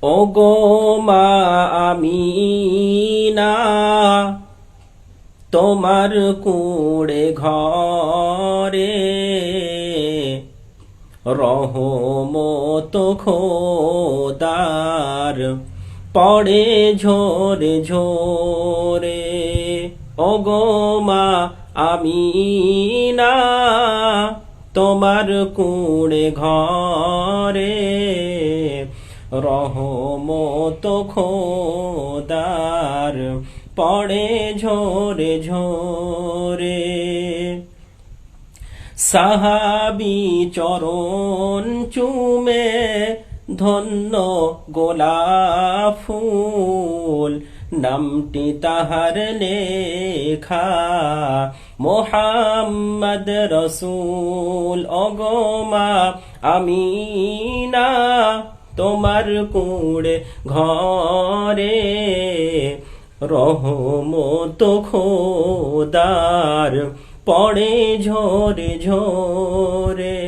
ওগো মা আমিনা, তোমার কুড়ে ঘরে রহমত খোদার পড়ে ঝোরে ঝোরে। ওগো মা আমিনা, তোমার কুড়ে ঘরে রহমত খোদার পড়ে ঝোরে ঝোরে। সাহাবী চরণ চুমে ধন্য গোলাপ ফুল, নামটি তাহার লেখা মোহাম্মদ রসূল। ওগো মা আমিনা, তোমার কুড়ে ঘরে রহমত খোদার পড়ে ঝোরে ঝোরে।